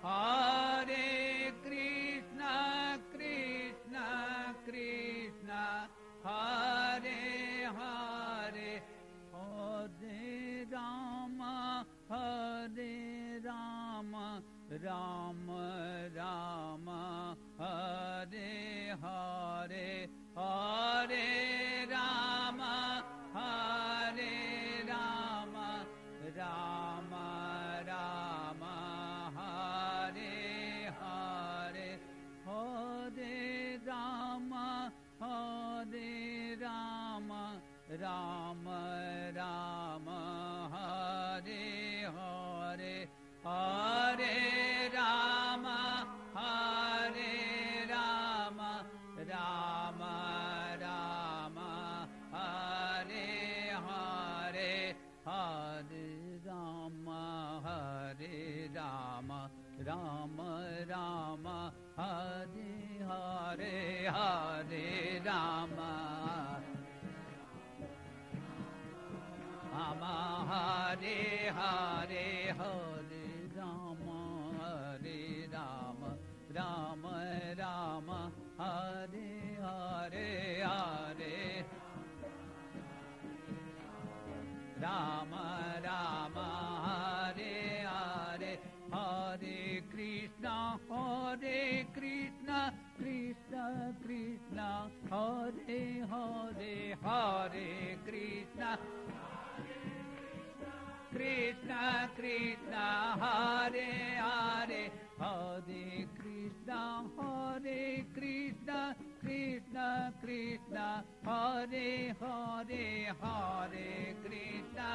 Hare Krishna, Krishna Krishna, Hare Hare, Hare Rama, Hare Rama, Rama Rama, Hare Hare, Hare Rama, Hare Rama, Rama Rama, Hare Hare, Hare Rama, Hare Rama, Rama Rama, Hare Hare, Hare Rama, Hare Rama, Rama Rama, Hare Hare, Hare Rama, Hare Rama, Rama Rama, Hare Hare, Hare Rama, Rama Hare Hare, Hare Rama, Hare Rama, Rama Rama, Hare Hare, Hare Rama Rama, Hare Hare, Hare Krishna, Hare Krishna, Krishna Krishna, Hare Hare, Hare Krishna, Krishna Krishna, Hare Hare, Hare Krishna, Hare Krishna, Krishna Krishna, Hare Hare, Hare Krishna,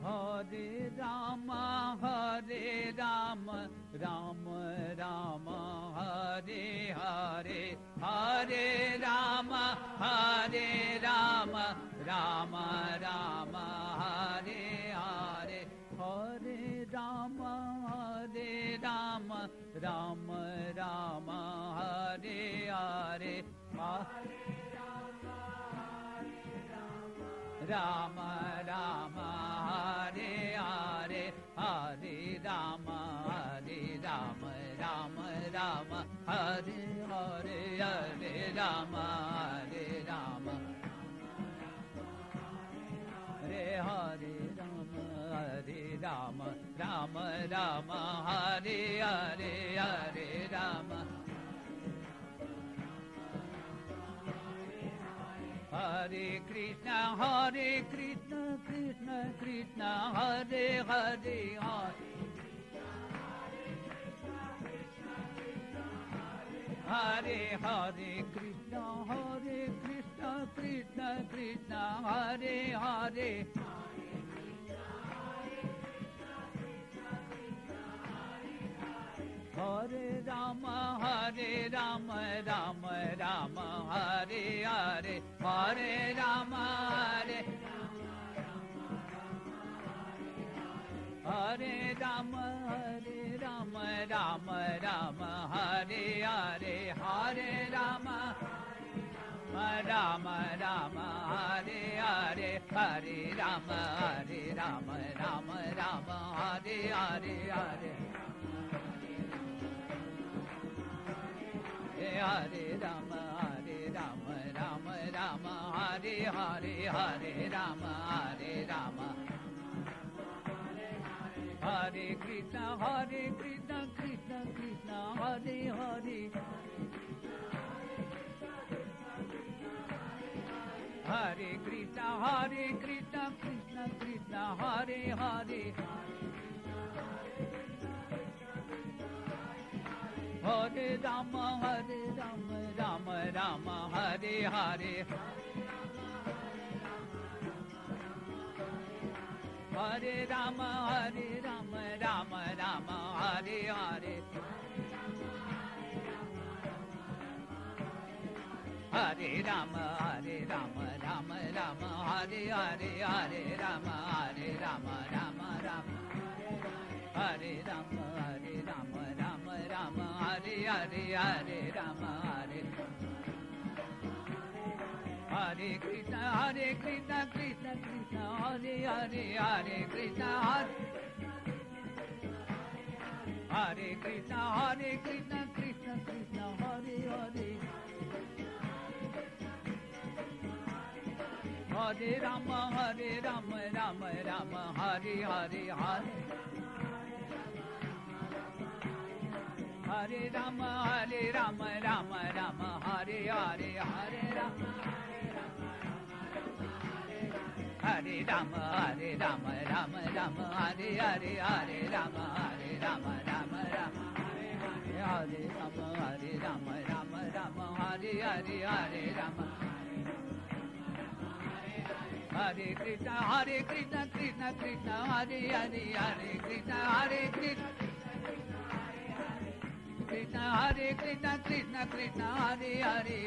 Hare Rama, Hare Rama, Rama Rama, Hare Hare, Hare Rama, Hare Rama, Rama Rama, Hare Hare, Hare Rama, Hare Rama, Rama Rama, Hare Hare, Rama Rama, Hare Hare, Hare Rama, Hare Rama, Rama Rama, Hare Hare, Hare Rama, Hare Rama, Hare Hare Rama, Hare Rama, Rama Rama, Hare Hare, Hare Rama, Hare Krishna, Hare Krishna, Krishna Krishna, Hare Hare, Hare Hare Krishna, Hare Krishna, Krishna Krishna, Hare Hare, Hare Rama, Hare Rama, Rama Rama, Hare Hare, Hare Rama, Hare Hare Rama, Hare Rama, Rama Rama, Hare Hare, Hare Rama, Rama Rama, Hare Hare, Hare Rama, Hare Rama, Rama Rama, Hare Hare, Hare Hare Rama, Hare Rama, Rama Rama, Hare Hare, Hare Rama, Hare Rama, Hare Krishna, Hare Krishna, Krishna Krishna, Hare Hare, Hare Krishna, Hare Krishna, Krishna Krishna, Hare Hare, Hare Rama, Hare Rama, Rama Rama, Hare Hare, Hare Rama, Hare Rama, Rama Rama, Hare Hare, Hare Rama, Hare Rama, Rama Rama, Hare Hare, Hare Rama, Hare Rama, Rama Rama, Hare Rama, Hare Rama, Rama Rama, Hare Hare, Hare Rama, Hare Hare Krishna, Hare Krishna, Krishna Krishna, Hare Hare, Hare Krishna, Hare Krishna, Hare Krishna, Krishna Krishna, Hare Hare. Hare Rama, Hare Rama, Rama Rama, Hare Hare, Hare. Hare Rama, Hare Rama, Rama Rama, Hare Hare, Hare Rama. Hare Rama, Hare Rama, Rama Rama, Hare Hare, Hare Rama, Hare Rama, Rama Rama, Hare Rama, Hare Rama, Rama Rama, Hare Hare, Hare Rama. Hare Krishna, Hare Krishna, Krishna Krishna, Hare Hare, Hare Krishna, Hare Krishna, Krishna Hare Krishna, Krishna Krishna, Hare Hare.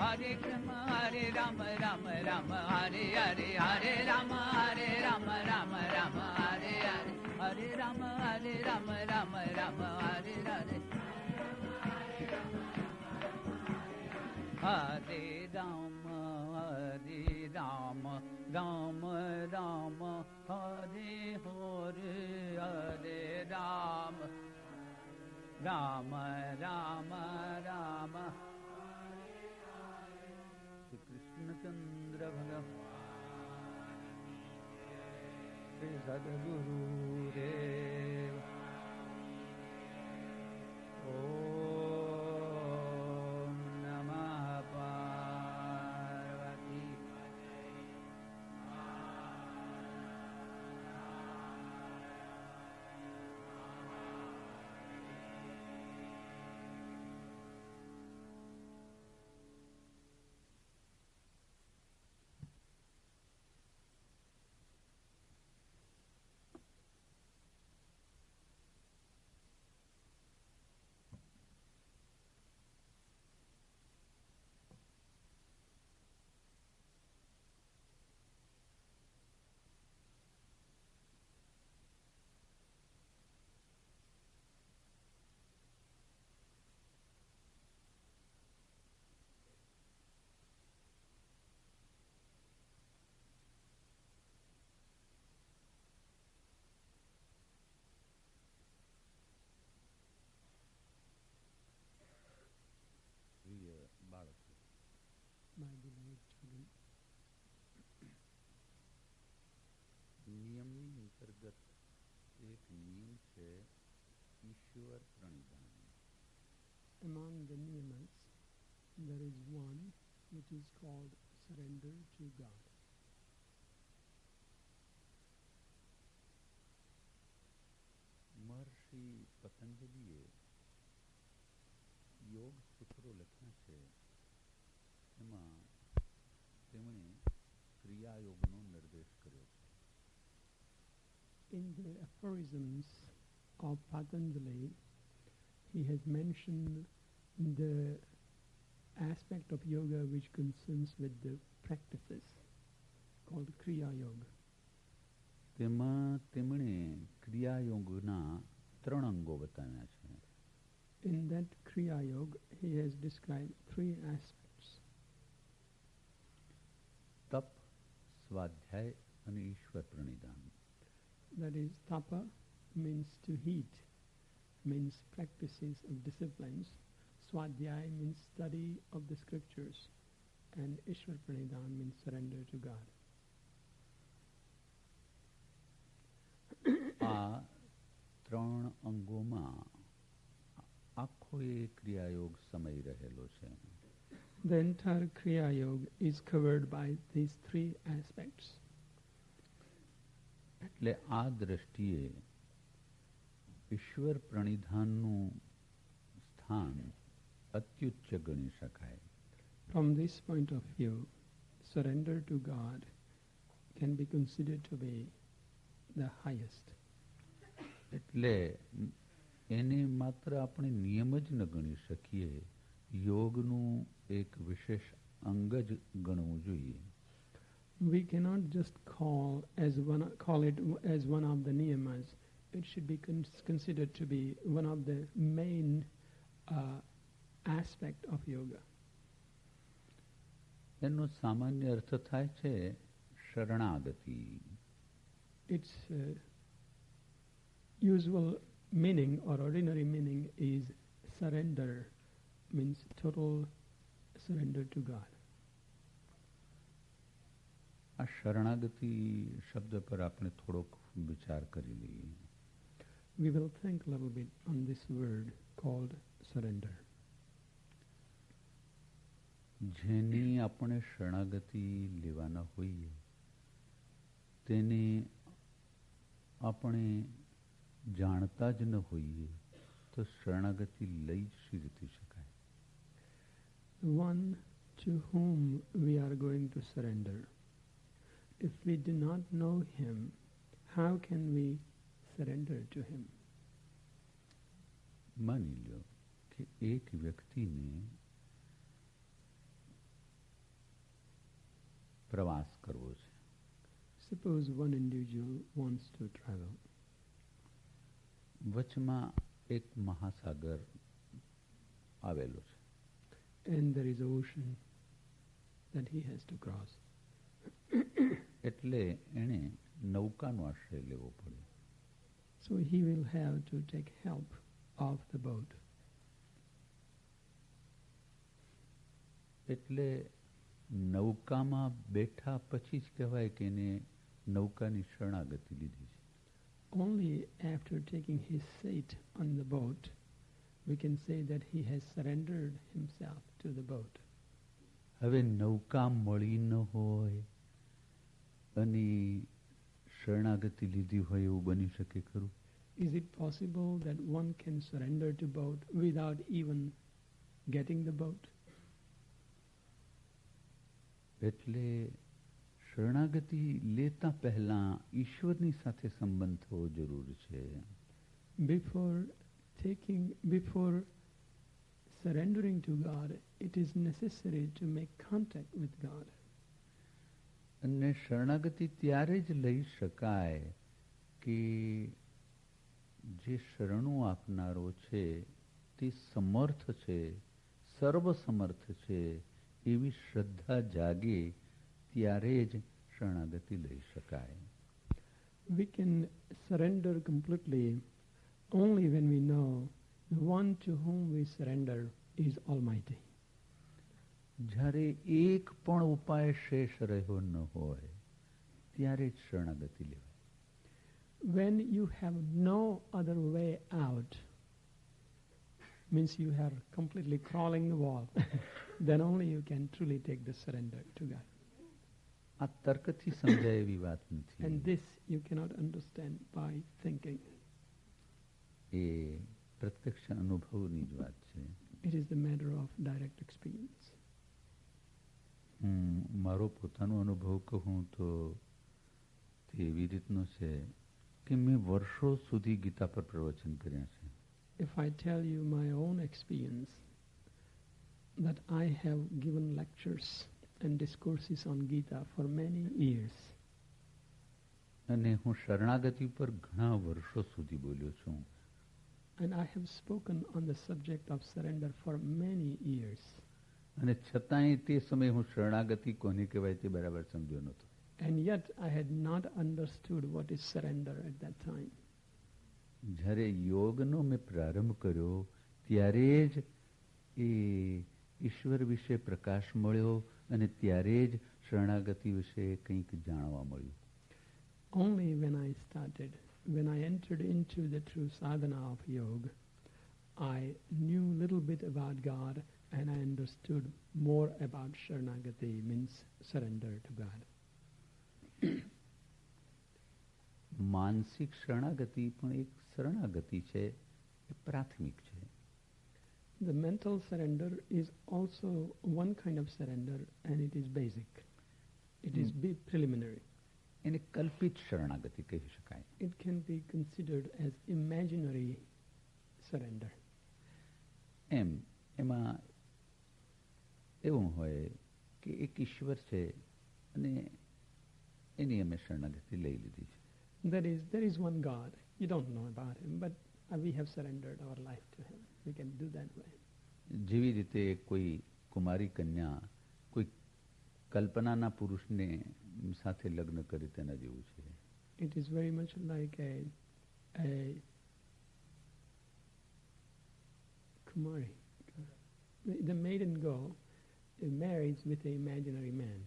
Hare Krishna, Hare Rama, Rama Rama, Hare Hare, Hare Rama, Hare Rama, Rama Rama, Hare Hare. Hare Rama, Hare Rama, Rama Rama, Hare Hare. Hare Rama, Hare Rama, Rama Rama, Hare Hare, Hare Rama, Rama Rama, Rama. Shri Krishna Chandra Bhagavan, Shri Sadguru Dev. Om Namah Parvati. My beloved children, નિયમની અંતર્ગત એક નિયમ છે ઈશ્વર પ્રણિધાન. among the niyamas, there is one which is called surrender to God. મહર્ષિ પતંજલિએ યોગ સૂત્રો લખ્યા છે. એમાં તેમણે ક્રિયાયોગનો નિર્દેશ કર્યો છે. In the aphorisms of Patanjali, he has mentioned the aspect of yoga which concerns with the practices called Kriya Yoga. તેમાં તેમણે ક્રિયાયોગના ત્રણ અંગો બતાવ્યા છે. In that Kriya Yoga, he has described three aspects. તપ, સ્વાધ્યાય અને ઈશ્વર પ્રણિધાન. That is, tapa means to heat, means practices of disciplines. Swadhyaya means study of the scriptures. And Ishwar Pranidhan means surrender to God. આ ત્રણ અંગોમાં આખો એ ક્રિયાયોગ સમય રહેલો છે. The entire Kriya Yoga is covered by these three aspects. એટલે આ દ્રષ્ટિએ ઈશ્વર પ્રણિધાનનું સ્થાન અત્યુચ્ચ ગણી શકાય. From this point of view, surrender to God can be considered to be the highest. એટલે એને માત્ર આપણે નિયમ જ ન ગણી શકીએ, યોગનું એક વિશેષ અંગ જ ગણવું જોઈએ. We cannot just call it as one of the niyamas. It should be considered to be one of the main aspect of yoga. એનો સામાન્ય અર્થ થાય છે શરણાગતિ. Its usual meaning or ordinary meaning is surrender, means total surrender to God. આ શરણાગતિ શબ્દ પર આપણે થોડોક વિચાર કરી લઈએ. We will think a little bit on this word called surrender. જેની આપણે શરણાગતિ લેવાના હોઈએ તેને આપણે જાણતા જ ન હોઈએ તો શરણાગતિ લઈ શી રીતે શકાય? The one to whom we are going to surrender, if we do not know him, how can we surrender to him? માની લો કે એક વ્યક્તિને પ્રવાસ કરવો છે. Suppose one individual wants to travel. વચમાં એક મહાસાગર આવેલો છે. And there is an ocean that he has to cross. એટલે એણે નૌકાનો આશ્રય લેવો પડે. So he will have to take help of the boat. એટલે નૌકામાં બેઠા પછી જ કહેવાય કે એને નૌકાની શરણાગતિ લીધી છે. Only after taking his seat on the boat, we can say that he has surrendered himself to the boat. હવે નૌકા મળી ન હોય અને શરણાગતિ લીધી હોય એવું બની શકે ખરું? Is it possible that one can surrender to boat without even getting the boat? એટલે શરણાગતિ લેતા પહેલા ઈશ્વરની સાથે સંબંધ થવો જરૂરી છે. Before surrendering to God, it is necessary to make contact with God. અને શરણાગતિ ત્યારે જ લઈ શકાય કે જે શરણું આપનારો છે તે સમર્થ છે, સર્વસમર્થ છે એવી શ્રદ્ધા જાગે ત્યારે જ શરણાગતિ લઈ શકાય. We can surrender completely only when we know the one to whom we surrender is Almighty. જ્યારે એક પણ ઉપાય શેષ રહ્યો ન હોય ત્યારે જ શરણાગતિ લેવાય. When you have no other way out, means you are completely crawling the wall, then only you can truly take the surrender to God. આ તર્કથી સમજાય એવી વાત નથી. And this you cannot understand by thinking. એ પ્રત્યક્ષ અનુભવની જ વાત છે. It is the matter of direct experience. હું મારો પોતાનો અનુભવ કહું તો તે એવી રીતનો છે કે મેં વર્ષો સુધી ગીતા પર પ્રવચન કર્યા છે. If I tell you my own experience, that I have given lectures and discourses on Gita for many years. અને હું શરણાગતિ પર ઘણા વર્ષો સુધી બોલ્યો છું. And I have spoken on the subject of surrender for many years. અને છતાંય તે સમયે હું શરણાગતિ કોને કહેવાય તે બરાબર સમજ્યો નહોતો. And yet I had not understood what is surrender at that time. જ્યારે યોગનો મેં પ્રારંભ કર્યો ત્યારે જ એ ઈશ્વર વિશે પ્રકાશ મળ્યો અને ત્યારે જ શરણાગતિ વિશે કંઈક જાણવા મળ્યું. Only when I entered into the true sadhana of yoga, I knew little bit about God and I understood more about Sharanagati, means surrender to God. માનસિક શરણાગતિ પણ એક શરણાગતિ છે, એ પ્રાથમિક છે. The mental surrender is also one kind of surrender and it is basic. It is preliminary. એને કલ્પિત શરણાગતિ કહી શકાય. It can be considered as imaginary surrender. એમાં એવું હોય કે એક ઈશ્વર છે અને એની અમે શરણાગતિ લઈ લીધી છે. There is one God. You don't know about him, but we have surrendered our life to him. We can do that way. જેવી રીતે કોઈ કુમારી કન્યા કોઈ કલ્પનાના પુરુષને સાથે લગ્ન કરે તેના જેવું છે. It is very much like a Kumari. The maiden girl marries with an imaginary man.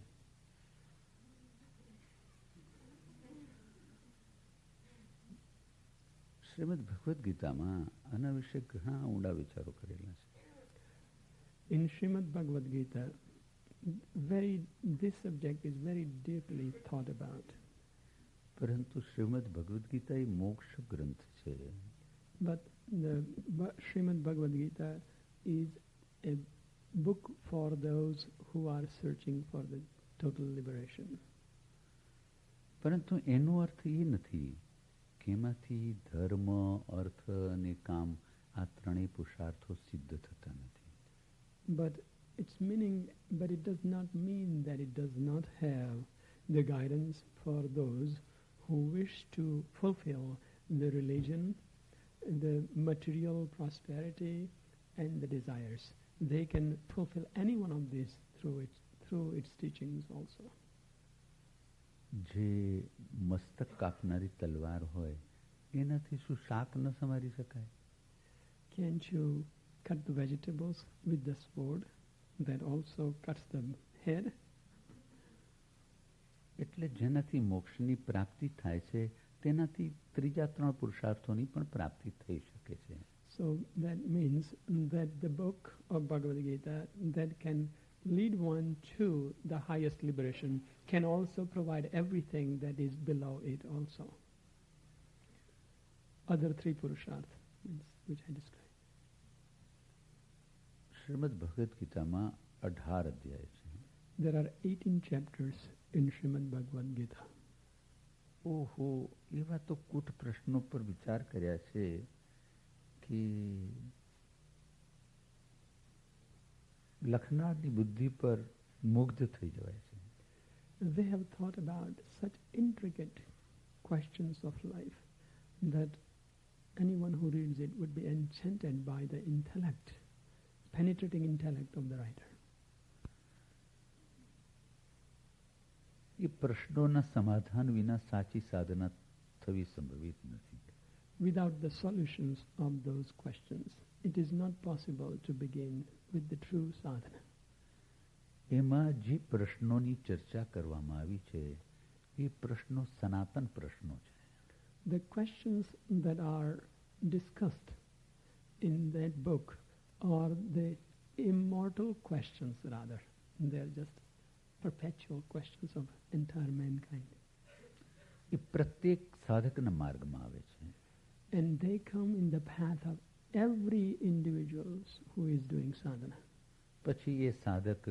Shrimad Bhagavad ગીતામાં આના વિશે ઘણા ઊંડા વિચારો કરેલા છે. In Srimad Bhagavad Gita, this subject is very deeply thought about. પરંતુ શ્રીમદ ભગવદ્ ગીતા એ મોક્ષ ગ્રંથ છે. But the Srimad Bhagavad Gita is a book for those who are searching for the total liberation. પરંતુ એનો અર્થ એ નથી કે એમાંથી ધર્મ, અર્થ અને કામ આ ત્રણેય પુરુષાર્થો સિદ્ધ થતા નથી. But it does not mean that it does not have the guidance for those who wish to fulfill the religion, the material prosperity and the desires. They can fulfill any one of these through its teachings also. જે મસ્તક કાપનારી તલવાર હોય એનાથી શું શાક ન સમારી શકાય? Can't you cut the vegetables with the sword that also cuts the head? એટલે જેનાથી મોક્ષની પ્રાપ્તિ થાય છે તેનાથી ત્રીજા ત્રણ પુરુષાર્થોની પણ પ્રાપ્તિ થઈ શકે છે. So that means that the book of Bhagavad Gita that can lead one to the highest liberation can also provide everything that is below it also. Other three purusharths which I described. Shrimad Bhagavad ગીતામાં 18 અધ્યાય છે. There are 18 chapters in Srimad Bhagavad Gita. ઓહો, એવા તો કૂટ પ્રશ્નો પર વિચાર કર્યા છે કે લખનારની બુદ્ધિ પર મુગ્ધ થઈ જવાય છે. They have thought about such intricate questions of life that anyone who reads it would be enchanted by the intellect, penetrating intellect of the writer. એ પ્રશ્નોના સમાધાન વિના સાચી સાધના થવી સંભવિત નથી. Without the solutions of those questions, it is not possible to begin with the true sadhana. એમાં જે પ્રશ્નોની ચર્ચા કરવામાં આવી છે એ પ્રશ્નો સનાતન પ્રશ્નો છે. The questions that are discussed in that book are the immortal questions rather. They are just perpetual questions of entire mankind. એ પ્રત્યેક સાધકના માર્ગમાં આવે છે. And they come in the path of every individual who is doing sadhana. પછી એ સાધક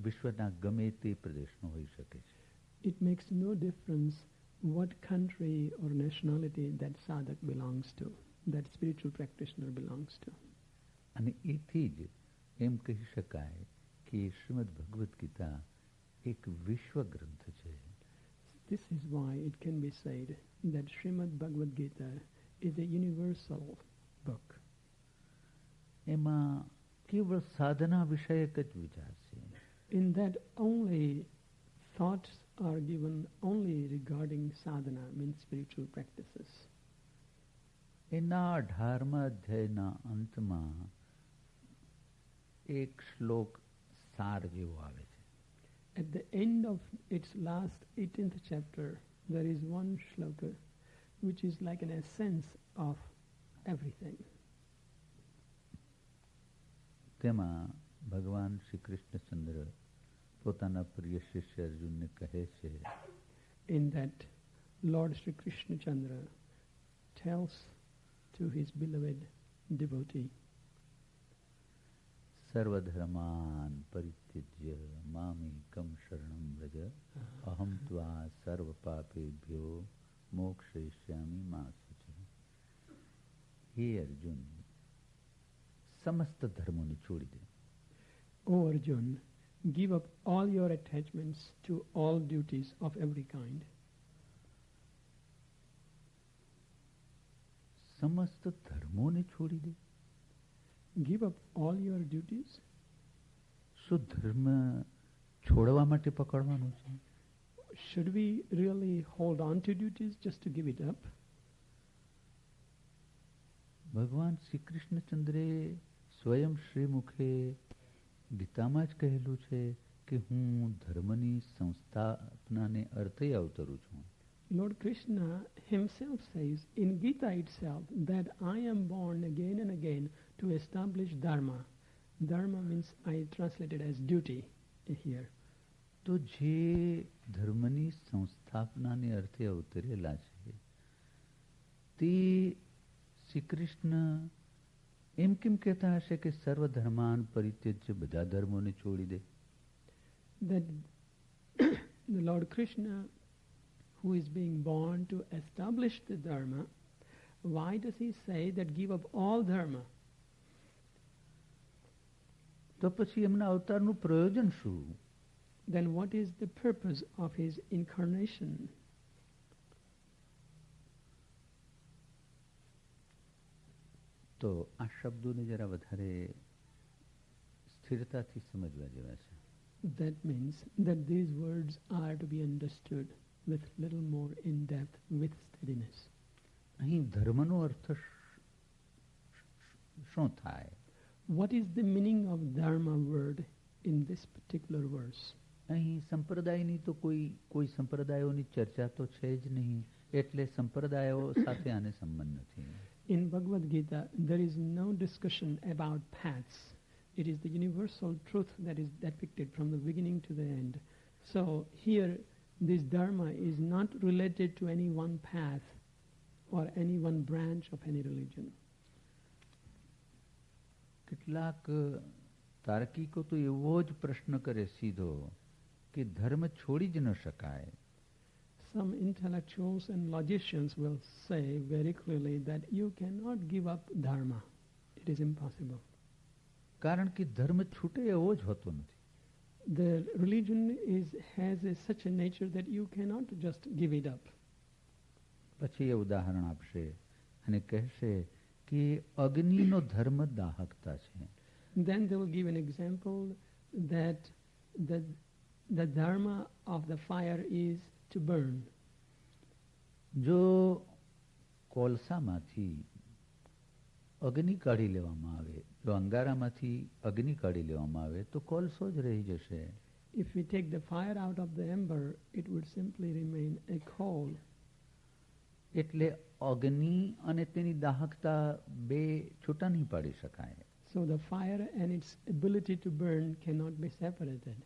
વિશ્વના ગમે તે પ્રદેશનો હોઈ શકે છે. It makes no difference what country or nationality that sadhak belongs to, that spiritual practitioner belongs to. અને એથી જ એમ કહી શકાય કે શ્રીમદ ભગવદ્ ગીતા એક વિશ્વ ગ્રંથ છે. This is why it can be said that Srimad Bhagavad Gita is a universal book. એમાં કેવળ સાધના વિષયક જ વિચાર છે. In that only thoughts are given only regarding sadhana, means spiritual practices. એના 18મા અધ્યાયના અંતમાં એક શ્લોક સાર જેવો આવે છે. At the end of its last 18th chapter, there is one shloka which is like an essence of everything. તેમાં ભગવાન શ્રી કૃષ્ણચંદ્ર પોતાના પ્રિય શિષ્ય અર્જુનને કહે છે. In that, Lord Sri Krishna Chandra tells to his beloved devotee, સર્વધર્માન પરિત્યજ્ય મામેકમ શરણમ Vraj અહમ ત્વા સર્વ પાપેભ્યો મોક્ષયિષ્યામિ મા શુચિ. હે અર્જુન, સમસ્ત ધર્મોને છોડી દે. O Arjun, give up all your attachments to all duties of every kind. સમસ્ત ધર્મોને છોડી દે. give up all your duties? શું ધર્મ છોડવા માટે પકડવાનું છે? Should we really hold on to duties just to give it up? ભગવાન શ્રી કૃષ્ણચંદ્રે સ્વયં શ્રીમુખે ગીતામાં જ કહેલું છે કે હું ધર્મની સંસ્થાપનાને અર્થે અવતરું છું. Lord Krishna himself says in Gita itself that I am born again and again to establish dharma. Dharma means I translated as duty here. તો જે ધર્મની સંસ્થાપનાને અર્થે અવતરેલા છે તે શ્રી કૃષ્ણ એમ કેમ કહેતા હશે કે સર્વધર્માન પરિત્યજ્ય બધા ધર્મોને છોડી દે? That the Lord Krishna, who is being born to establish the dharma, why does he say that give up all dharma? તો પછી એમના અવતારનું પ્રયોજન શું? Then what is the purpose of his incarnation? તો આ શબ્દોને જરા વધારે સ્થિરતાથી સમજવા જેવા છે. That means that these words are to be understood with little more in depth, with steadiness. અહીં ધર્મનો અર્થ શું થાય? What is the meaning of dharma word in this particular verse? અહીં સંપ્રદાયની તો કોઈ સંપ્રદાયોની ચર્ચા તો છે જ નહીં, એટલે સંપ્રદાયો સાથે આને સંબંધ નથી. In Bhagavad Gita, there is no discussion about paths. It is the universal truth that is depicted from the beginning to the end. So here, this dharma is not related to any one path or any one branch of any religion. કેટલાક તાર્કિકો તો એવો જ પ્રશ્ન કરે સીધો કે ધર્મ છોડી જ ન શકાય. Some intellectuals and logicians will say very clearly that you cannot give up dharma. It is impossible. કારણ કે ધર્મ છૂટે એવો જ હોતો નથી. The religion has such a nature that you cannot just give it up. પછી એ ઉદાહરણ આપશે અને કહેશે કે અગ્નિનો ધર્મ દાહકતા છે. Then they will give an example that the dharma of the fire is to burn. જો કોલસામાંથી અગ્નિ કાઢી લેવામાં આવે, જો અંગારામાંથી અગ્નિ કાઢી લેવામાં આવે તો કોલસો જ રહી જશે. If we take the fire out of the ember, it would simply remain a coal. એટલે અગ્નિ અને તેની દાહકતા બે છૂટા નહીં પાડી શકાય. So the fire and its ability to burn cannot be separated.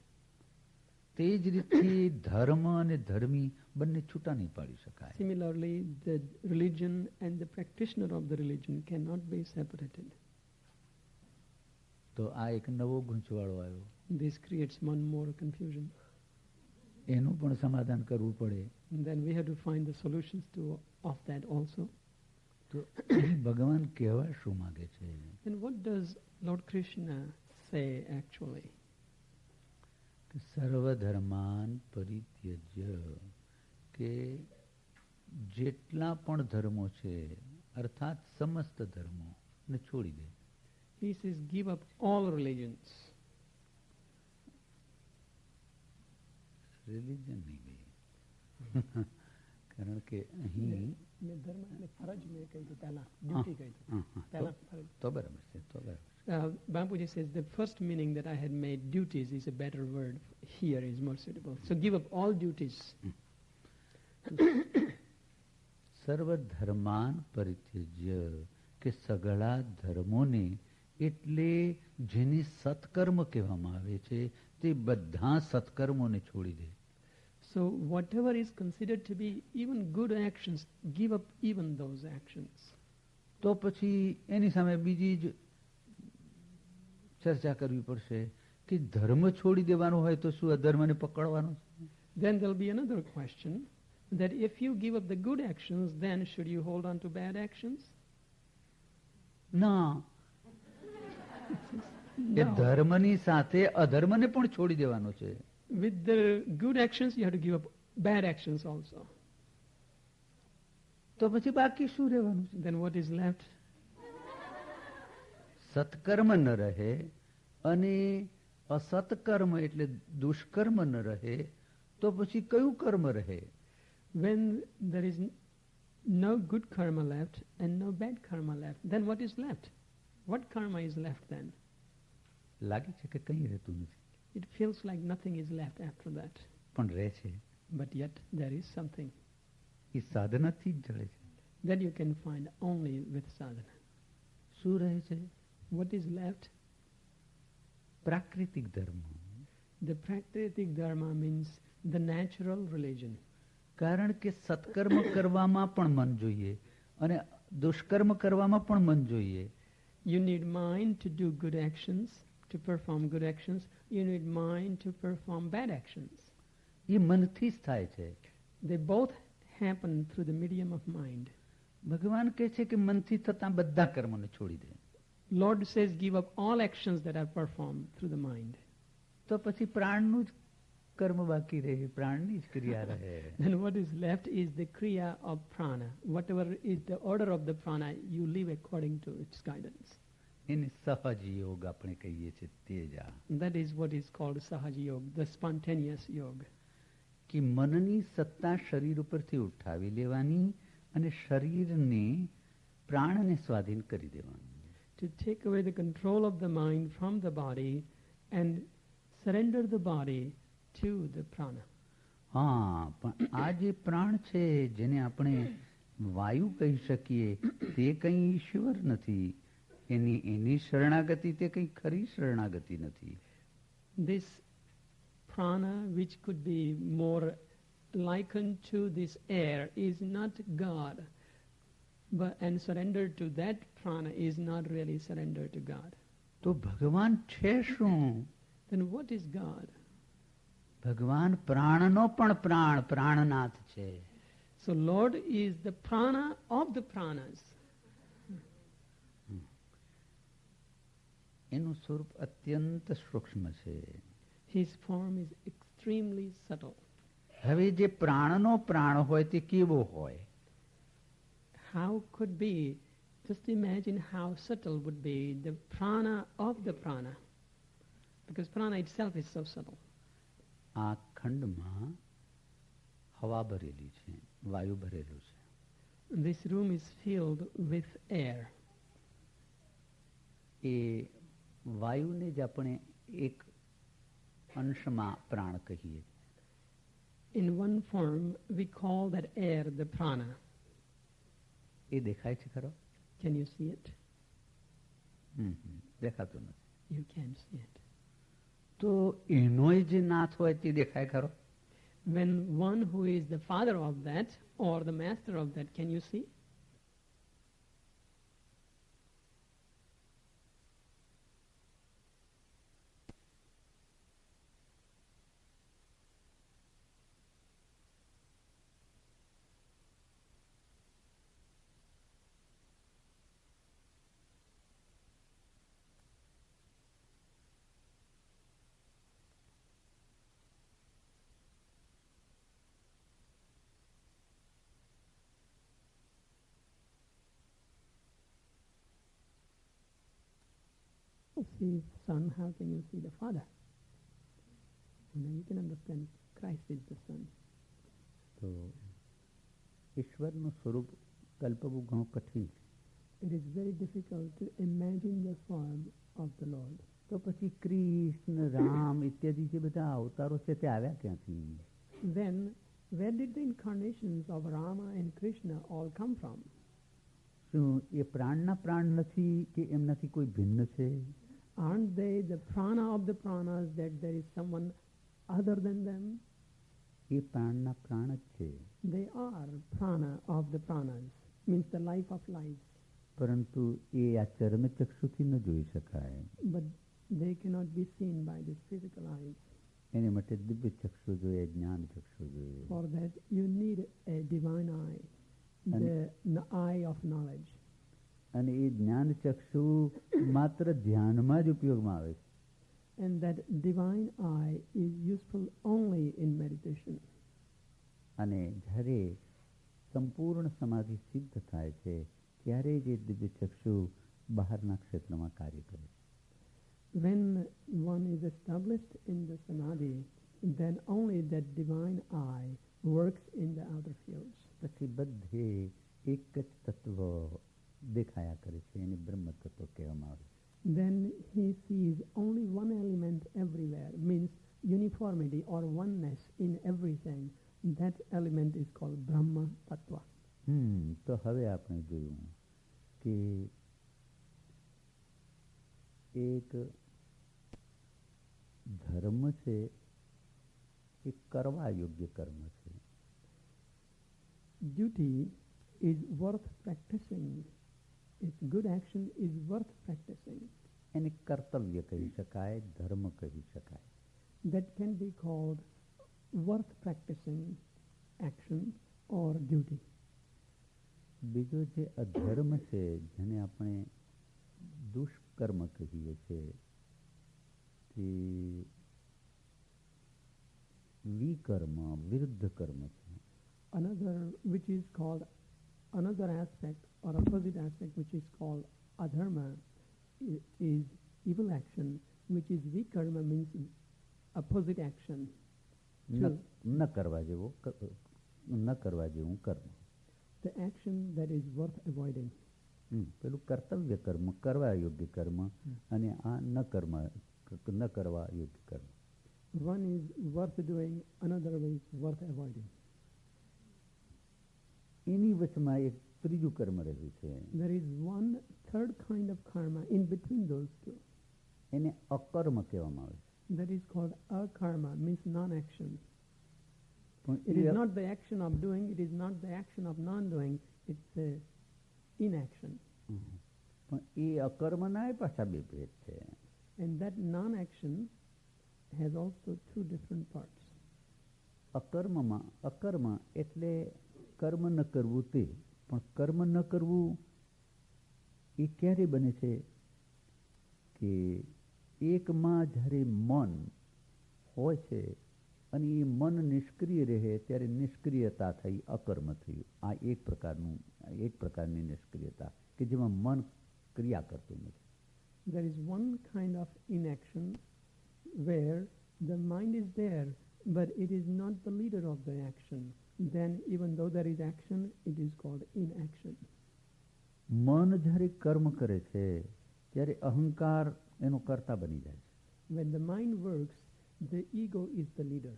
તે જ રીતે ધર્મ અને ધર્મી બંને છૂટા નહીં પાડી શકાય. Similarly, the religion and the practitioner of the religion cannot be separated. તો આ એક નવો ગૂંચવાળો આવ્યો. This creates one more confusion. એનું પણ સમાધાન કરવું પડે. And then we have to find the solutions of that also. તો ભગવાન કહેવા શું માંગે છે? And what does Lord Krishna say actually? કે સર્વધર્માન પરિત્યજ્ય, કે જેટલા પણ ધર્મો છે અર્થાત સમસ્ત ધર્મો ને છોડી દે. He says give up all religions. Religion નહીં ભાઈ, કારણ કે અહીં ધર્મ અને ફરજ મેં કહ્યું પહેલા, ડ્યુટી કહ્યું પહેલા ફરજ. તો બરાબર છે, તો બરાબર. Bapuji says the first meaning that I had made, duties, is a better word. Here is more suitable. So give up all duties. સર્વધર્માન પરિત્યજ્ય, કે સગળા ધર્મોને, એટલે જેની સત્કર્મ કહેવામાં આવે છે તે બધા સત્કર્મોને છોડી દે. So whatever is considered to be even good actions, give up even those actions. તો પછી એની સામે બીજી જ ચર્ચા કરવી પડશે કે ધર્મ છોડી દેવાનો હોય તો શું અધર્મને પકડવાનો છે? Then there will be another question that if you give up the good actions, then should you hold on to bad actions? ના, એ ધર્મની સાથે અધર્મને પણ છોડી દેવાનો છે. With the good actions, you have to give up bad actions also. તો પછી બાકી શું રહેવાનું છે? Then what is left? સત્કર્મ ન રહે અને અસત્કર્મ એટલે દુષ્કર્મ ન રહે તો પછી કયું કર્મ રહે? When there is no good karma left and no bad karma left, then what is left? What karma is left then? લાગે છે કે કંઈ રહેતું નથી, It feels like nothing is left after that. પણ રહે છે. But yet there is something એ સાધનાથી જ જળે છે. that you can find only with sadhana. શું રહે છે? What is left? પ્રાકૃતિક ધર્મ. The Prakritic Dharma means the natural religion. કારણ કે સત્કર્મ કરવામાં પણ મન જોઈએ અને દુષ્કર્મ કરવામાં પણ મન જોઈએ. You need mind to do good actions, to perform good actions. You need mind to perform bad actions. એ મનથી જ થાય છે. They both happen through the medium of mind. ભગવાન કહે છે કે મનથી થતા બધા કર્મને છોડી દે. Lord says give up all actions that are performed through the mind. તો પછી પ્રાણનું જ કર્મ બાકી રહે, પ્રાણની જ ક્રિયા રહે. Then what is left is the kriya of prana. Whatever is the order of the prana, you live according to its guidance. એને સહજ યોગ આપણે કહીએ છીએ, Teja. That is what is called Sahaja Yoga, the spontaneous yoga. કે મનની સત્તા શરીર ઉપરથી ઉઠાવી લેવાની અને શરીરને પ્રાણને સ્વાધીન કરી દેવાનું. To take away the control of the mind from the body and surrender the body to the prana. હા, પણ આ જે પ્રાણ છે જેને આપણે વાયુ કહી શકીએ તે કંઈ ઈશ્વર નથી. એની શરણાગતિ તે કંઈ ખરી શરણાગતિ નથી. This prana, which could be more likened to this air, is not God. And surrender to that prana is not really surrender to God. તો ભગવાન છે શું? Then what is God? ભગવાન પ્રાણનો પણ પ્રાણ, પ્રાણનાથ છે. So Lord is the prana of the pranas. એનું સ્વરૂપ અત્યંત સૂક્ષ્મ છે. His form is extremely subtle. હવે જે પ્રાણનો પ્રાણ હોય તે કેવો હોય? How could be, just imagine how subtle would be the prana of the prana. Because prana itself is so subtle. આ ખંડમાં હવા ભરેલી છે, વાયુ ભરેલું છે. This room is filled with air. એ વાયુને જ આપણે એક અંશમાં પ્રાણ કહીએ. In one form, we call that air the prana. એ દેખાય છે ખરો? Can you see it? દેખાતું નથી. You can see it. તો એનોય જે નાથ હોય તે દેખાય ખરો? When one who is the father of that or the master of that, can you see? See son, how can you see the father? And then you can understand Christ is the son. તો ઈશ્વરનું સ્વરૂપ કલ્પવું ઘણું કઠિન છે. It is very difficult to imagine the form of the Lord. તો પછી કૃષ્ણ, રામ ઇત્યાદિ જે બધા અવતારો છે તે આવ્યા ક્યાંથી? Then where did the incarnations of Rama and Krishna all come from? શું એ પ્રાણના પ્રાણ નથી કે એમનાથી કોઈ ભિન્ન છે? Aren't they the prana of the pranas, that there is someone other than them? એ પ્રાણના પ્રાણ જ છે. They are prana of the pranas, means the life of life. પરંતુ એ આ ચર્મચક્ષુથી ન જોઈ શકાય. But they cannot be seen by these physical eyes. એની માટે દિવ્ય ચક્ષુ જોઈએ, જ્ઞાન ચક્ષુ જોઈએ. For that you need a divine eye, the eye of knowledge. અને એ જ્ઞાન ચક્ષુ માત્ર ધ્યાનમાં જ ઉપયોગમાં આવે છે. And that divine eye is useful only in meditation. અને જ્યારે સંપૂર્ણ સમાધિ સિદ્ધ થાય છે ત્યારે જે દિવ્ય ચક્ષુ બહારના ક્ષેત્રમાં કાર્ય કરે. When one is established in the samadhi, then only that divine eye works in the outer fields. પછી બધે એક જ તત્વ દેખાયા કરે છે, એને બ્રહ્મ તત્વ કહેવામાં આવે છે. Then he sees only one element everywhere, means uniformity or oneness in everything. That element is called Brahma Tattva. તો હવે આપણે જોયું કે એક ધર્મ છે એ કરવા યોગ્ય કર્મ છે. Duty is worth practicing. Its good action is worth practicing. એને કર્તવ્ય કહી શકાય, ધર્મ કહી શકાય. That can be called worth practicing action or duty. બીજો જે અધર્મ છે, જેને આપણે દુષ્કર્મ કહીએ છીએ, તે વિકર્મ, વિરુદ્ધ કર્મ છે. Another which is called another aspect or opposite aspect which is called adharma is evil action, which is vikarma, means opposite action. ન કરવા જેવું કર્મ. The action that is worth avoiding. પેલું કર્તવ્ય કર્મ, કરવા યોગ્ય કર્મ, અને આ ન કરવા યોગ્ય કર્મ. One is worth doing, another is worth avoiding. એની વચમાં એક ત્રીજું કર્મ રહ્યું છે. There is one third kind of karma in between those two. એને અકર્મ કહેવામાં આવે છે. That is called akarma, means non-action. પણ It is not the action of doing, it is not the action of non-doing, it's inaction. પણ એ અકર્મના પાછા બે ભેદ છે. And that non-action has also two different parts. અકર્મ એટલે કર્મ ન કરવું તે. પણ કર્મ ન કરવું એ ક્યારે બને છે કે એકમાં જ્યારે મન હોય છે અને એ મન નિષ્ક્રિય રહે ત્યારે નિષ્ક્રિયતા થઈ, અકર્મ થયું. આ એક પ્રકારની નિષ્ક્રિયતા કે જેમાં મન ક્રિયા કરતું નથી. There is one kind of inaction where the mind is there, but it is not the leader of the action. Then even though there is action, it is called inaction. મન જ્યારે કર્મ કરે છે ત્યારે અહંકાર એનો કર્તા બની જાય છે. When the mind works, the ego is the leader.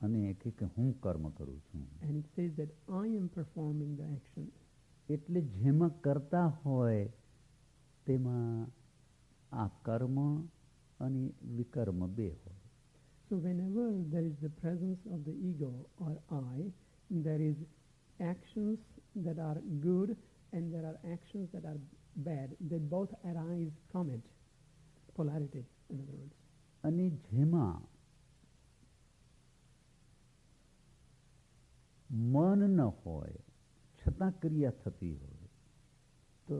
અને કે હું કર્મ કરું છું. And it says that I am performing the action. એટલે જેમાં કરતા હોય તેમાં આ કર્મ અને વિકર્મ બે હોય. So whenever there is the presence of the ego or I, there is actions that are good and there are actions that are bad. They both arise from it. Polarity, in other words. અને જેમાં મન ન હોય છતાં ક્રિયા થતી હોય તો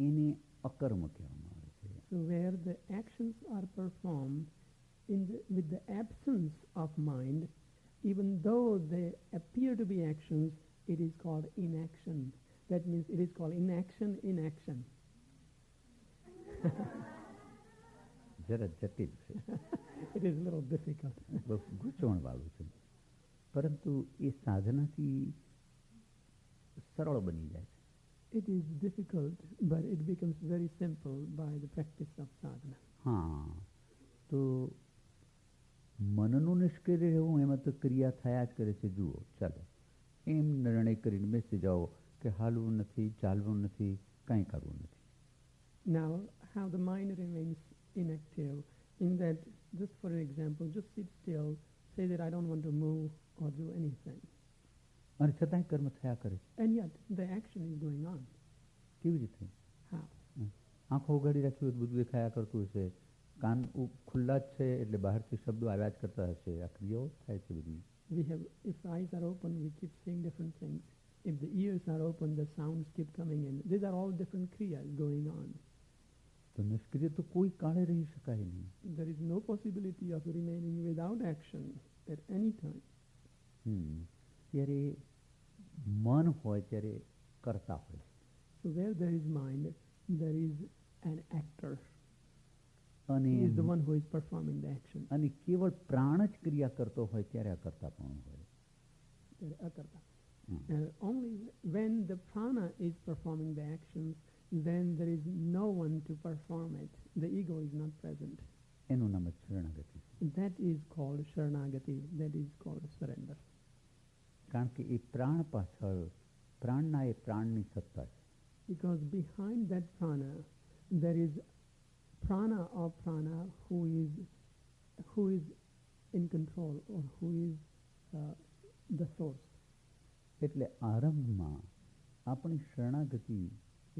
એને અકર્મ કહેવામાં આવે છે. So where the actions are performed with the absence of mind, even though they appear to be actions, it is called inaction. That means it is called inaction in action. જરા જટિલ છે. It is a little difficult. બહુ ગૂંચવણવાળું છે. પરંતુ એ સાધનાથી સરળ બની જાય છે. It is difficult, but it becomes very simple by the practice of sadhana. હા, તો મનનું નિષ્ક્રિય રહેવું એમાં તો ક્રિયા થયા જ કરે છે. જુઓ, ચાલો એમ નિર્ણય કરીને બેસી જાઓ કે હાલવું નથી, ચાલવું નથી, કંઈ કરવું નથી. Now, how the mind remains inactive, in that, just for an example, just sit still, say that I don't want to move or do anything. અને છતાંય કર્મ થયા કરે છે. And yet, the action is going on. કેવી રીતે? How? આંખો ઉગાડી રાખી હોય બધું દેખાયા કરતું હશે, કાન ખુલ્લા જ છે એટલે બહારથી શબ્દો આવ્યા જ કરતા હશે. આ ક્રિયાઓ થાય છે બધી. If eyes are open, we keep seeing different things. If the ears are open, the sounds keep coming in. These are all different kriyas going on. તો નિષ્ક્રિય તો કોઈ કાળે રહી શકાય નહીં. There is no possibility of remaining without action at any time. ત્યારે મન હોય ત્યારે કરતા હોય. So where there is mind, there is an actor. અને He is the one who is performing the action. અને કેવળ પ્રાણ જ ક્રિયા કરતો હોય ત્યારે અકર્તાપણું હોય. Akarta. Only when the prana is performing the actions, then there is no one to perform it. The ego is not present. એનું નામ જ શરણાગતિ છે. That is called sharanagati. That is called surrender. કારણ કે એ પ્રાણ પાછળ પ્રાણના એ પ્રાણની સત્તા છે. Because behind that prana, there is prana or prana who is in control or who is the source. એટલે આરંભમાં આપણી શરણાગતિ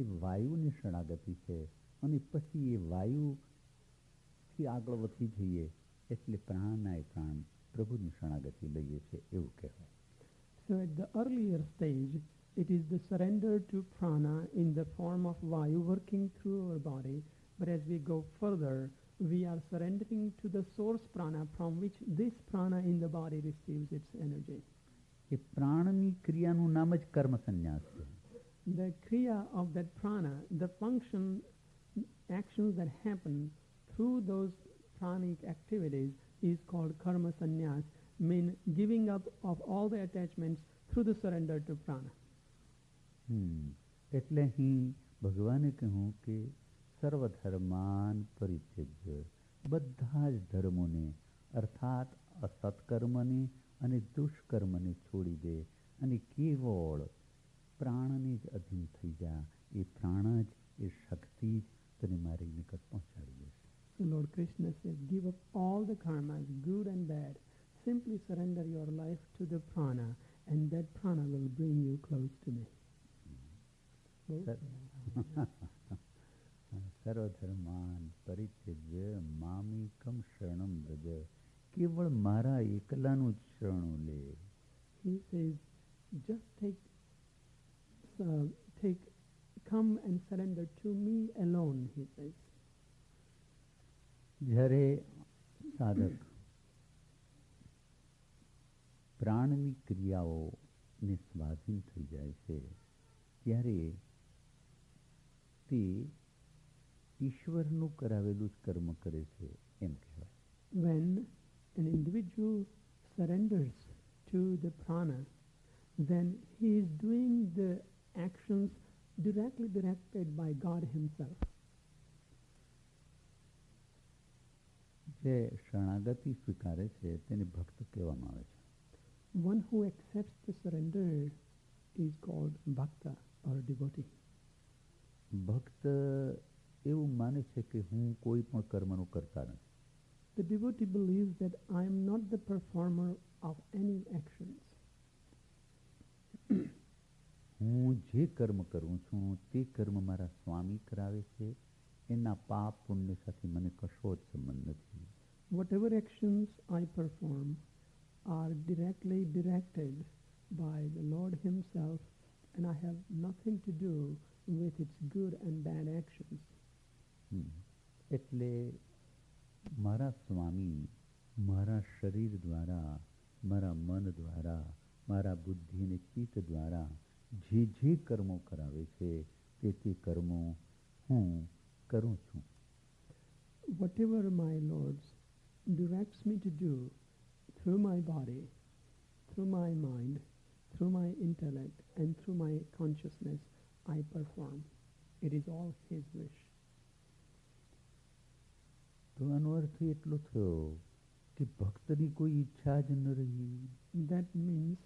એ વાયુની શરણાગતિ છે અને પછી એ વાયુથી આગળ વધી જઈએ એટલે પ્રાણના એ પ્રાણ પ્રભુની શરણાગતિ લઈએ છે એવું કહેવાય. So at the earlier stage, it is the surrender to prana in the form of vayu working through our body. But as we go further, we are surrendering to the source prana from which this prana in the body receives its energy. એ પ્રાણની ક્રિયાનું નામ જ કર્મ સંન્યાસ છે. The kriya of that prana, the function, actions that happen through those pranic activities is called karma sannyas, mean giving up of all the attachments through the surrender to prana. એટલે અહીં ભગવાને કહ્યું કે સર્વધર્માન પરિત્યજ્ય, બધા જ ધર્મોને અર્થાત અસત્કર્મને અને દુષ્કર્મને છોડી દે અને કેવળ પ્રાણને જ અધીન થઈ જા. એ પ્રાણ જ એ શક્તિ જ તને મારી નિકટ પહોંચાડી દેશે. So Lord Krishna says, give up all the karmas, good and bad. Simply surrender your life to the prana, and that prana will bring you close to me. સર્વધર્માન પરિત્યજ્ય મામેકમ શરણમ Vraj, કેવળ મારા એકલાનું જ શરણું લે. He says, just come and surrender to me alone, he says. જ્યારે સાધક પ્રાણની ક્રિયાઓને સ્વાધીન થઈ જાય છે ત્યારે તે ઈશ્વરનું કરાવેલું જ કર્મ કરે છે એમ કહેવાય. When an individual surrenders to the prana, then he is doing the actions directly directed by God himself. જે શરણાગતિ સ્વીકારે છે તેને ભક્ત કહેવામાં આવે છે. One who accepts the surrender is called bhakta or devotee. ભક્ત એવું માને છે કે હું કોઈ પણ કર્મનું કરતા નથી. The devotee believes that I am not the performer of any actions. હું જે કર્મ કરું છું તે કર્મ મારા સ્વામી કરાવે છે. એના પાપ પુણ્ય સાથે મને કશો જ સંબંધ નથી. Whatever actions I perform are directly directed by the Lord himself, and I have nothing to do with its good and bad actions. એટલે મારા સ્વામી મારા શરીર દ્વારા, મારા મન દ્વારા, મારા બુદ્ધિ અને ચિત્ત દ્વારા જે જે કર્મો કરાવે છે તે કર્મો હું કરું છું. Whatever my Lord directs me to do through my body, through my mind, through my intellect, and through my consciousness, I perform. It is all his wish. તો આનો અર્થ એટલો થયો કે ભક્તની કોઈ ઈચ્છા જ ન રહી. That means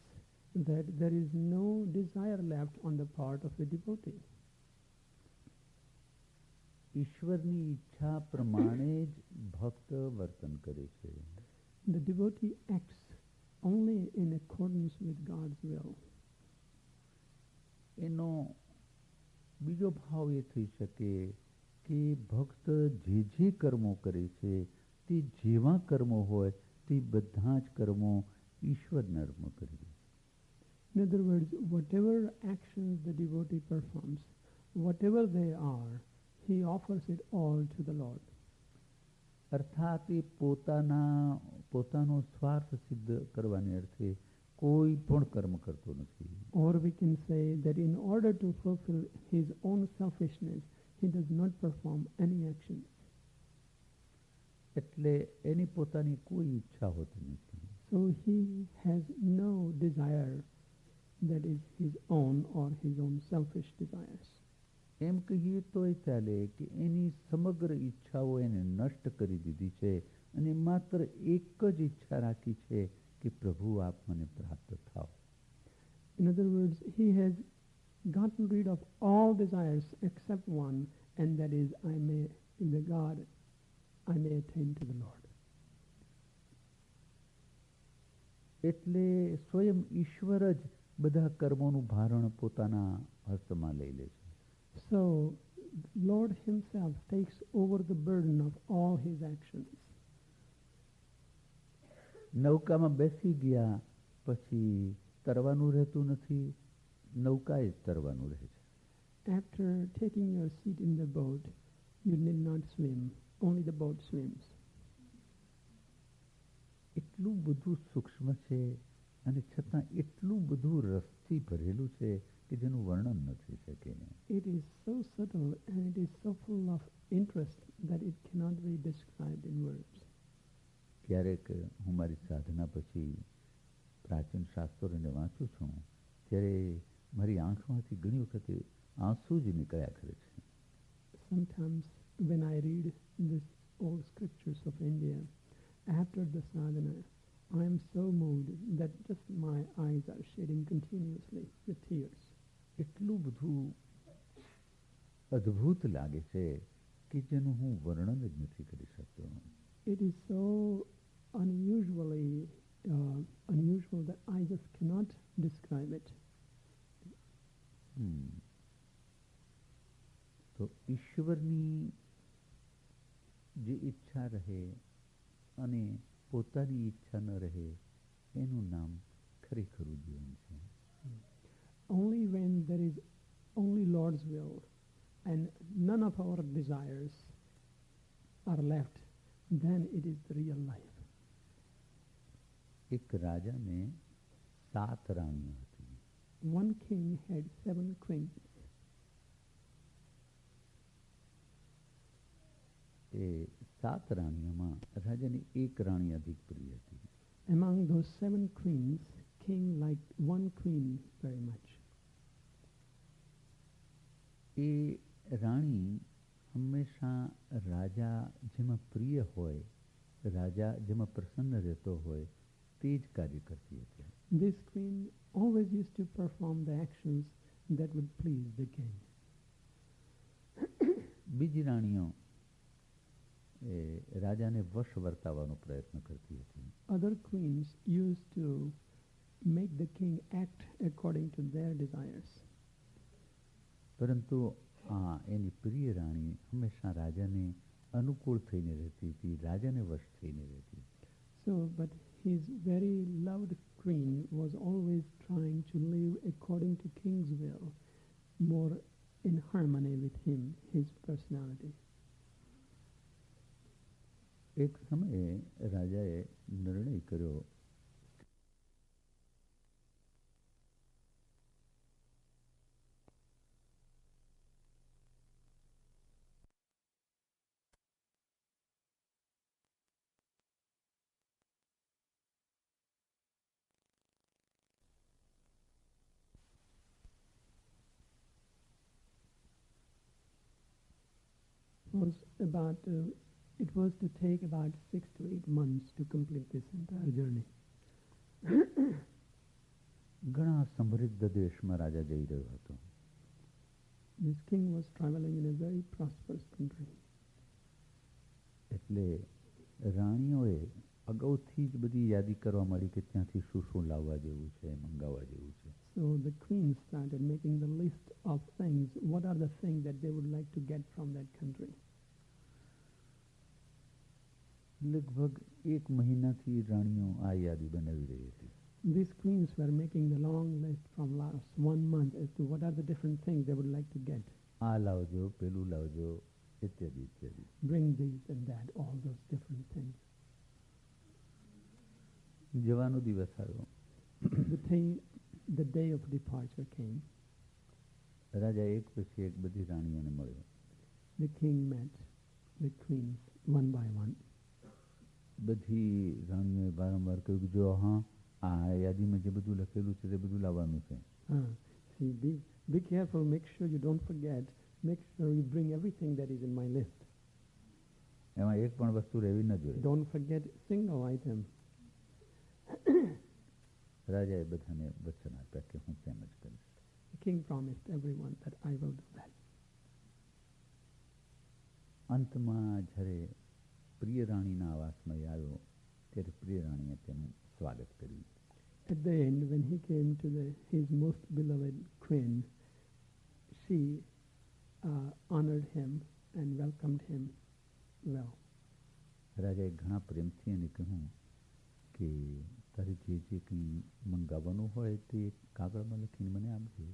that there is no desire left on the part of the devotee. ઈશ્વરની ઈચ્છા પ્રમાણે જ ભક્ત વર્તન કરે છે. The devotee acts only in accordance with God's will. એનો બીજો ભાવ એ થઈ શકે કે ભક્ત જે જે કર્મો કરે છે તે જેવા કર્મો હોય તે બધા જ કર્મો ઈશ્વરને અર્પણ કરી દે. In other words, whatever actions the devotee performs, whatever they are, he offers it all to the Lord. અર્થાત એ પોતાનો સ્વાર્થ સિદ્ધ કરવાને અર્થે કોઈ પણ કર્મ કરતો નથી. Or we can say that in order to fulfill his own selfishness, he does not perform any actions. એટલે એની પોતાની કોઈ ઈચ્છા હોતી નથી. So he has no desire that is his own or his own selfish desires. એમ કહીએ તોય ચાલે કે એની સમગ્ર ઈચ્છાઓ એને નષ્ટ કરી દીધી છે અને માત્ર એક જ ઈચ્છા રાખી છે કે પ્રભુ આપ મને પ્રાપ્ત થાઓ. In other words, he has gotten rid of all desires except one, and that is I may attain to the Lord. એટલે સ્વયં ઈશ્વર જ બધા કર્મોનું ભારણ પોતાના હસ્તમાં લઈ લે છે. So Lord himself takes over the burden of all his actions. નૌકામાં બેસી ગયા પછી તરવાનું રહેતું નથી, નૌકાએ જ તરવાનું રહે છે. After taking your seat in the boat, you need not swim, only the boat swims. એટલું બધું સૂક્ષ્મ છે અને છતાં એટલું બધું રસથી ભરેલું છે કે જેનું વર્ણન ન થઈ શકે. It is so subtle and it is so full of interest that it cannot be described in words. ક્યારેક હું મારી સાધના પછી પ્રાચીન શાસ્ત્રોને વાંચું છું ત્યારે મારી આંખમાંથી ઘણી વખતે આંસુ જ નીકળ્યા કરે છે. Sometimes when I read the old scriptures of India, after the sadhana, I am so moved that just my eyes are shedding continuously with tears. એટલું બધું અદ્ભુત લાગે છે કે જેનું હું વર્ણન જ નથી કરી શકતો. It is so unusual that I just cannot describe it. તો ઈશ્વરની જે ઈચ્છા રહે અને પોતાની ઈચ્છા ન રહે એનું નામ ખરેખરું જીવન છે. Only when there is only Lord's will and none of our desires are left, then it is the real life. એક રાજાને 7 રાણીઓ હતી. One king had 7 queens. એ 7 રાણીઓમાં રાજાની એક રાણી અધિક પ્રિય હતી. Among those 7 queens, king liked one queen very much. એ રાણી હંમેશા રાજા જેમાં પ્રિય હોય, રાજા જેમાં પ્રસન્ન રહેતો હોય તે જ કાર્ય કરતી હતી. This queen always used to perform the actions that would please the king. બીજી રાણીઓ રાજાને વશ વર્તાવવાનો પ્રયત્ન કરતી હતી. Other queens used to make the king act according to their desires. પરંતુ એની પ્રિય રાણી હંમેશા રાજાને અનુકૂળ થઈને રહેતી હતી, રાજાને વશ થઈને રહેતી. So, but his very loved queen was always trying to live according to king's will, more in harmony with him, his personality. એક સમયે રાજાએ નિર્ણય કર્યો It was to take about 6 to 8 months to complete this entire journey. ઘણા સમૃદ્ધ દેશમાં રાજા જઈ રહ્યો હતો. This king was traveling in a very prosperous country. એટલે રાણીઓએ અગાઉથી જ બધી યાદી કરવા માંડી કે ત્યાંથી શું શું લાવવા જેવું છે, મંગાવવા જેવું છે. So the queen started making the list of things. What are the things that they would like to get from that country? લગભગ 1 મહિનાથી રાણીઓ આ યાદી બનાવી રહી હતી. These queens were making the long list from last 1 month as to what are the different things they would like to get. આ લાવજો, પેલું લાવજો, ઇત્યાદિ ઇત્યાદિ. Bring these and that, all those different things. જવાનો દિવસ આવ્યો. The day of departure came. રાજા એક પછી એક બધી રાણીઓને મળ્યો. the king met the queens one by one. બધી રાણીઓએ વારંવાર કહ્યું કે જો હા આ યાદીમાં જે બધું લખેલું છે તે બધું લાવવાનું છે. See, be careful, make sure you don't forget, make sure you bring everything that is in my list. એમાં એક પણ વસ્તુ રહેવી ન જોઈએ. Don't forget single item. રાજાએ બધાને વચન આપ્યા કે હું તેમ જ કરીશ. The king promised everyone that I will do that. અંતમાં જ્યારે પ્રિય રાણીના આવાસમાં આવ્યો ત્યારે પ્રિય રાણીએ તેનું સ્વાગત કર્યું. At the end, when he came to his most beloved queen, she honored him and welcomed him well. રાજાએ ઘણા પ્રેમથી એને કહ્યું કે તારે જે જે કંઈ મંગાવવાનું હોય તે કાગળમાં લખીને મને આપજે.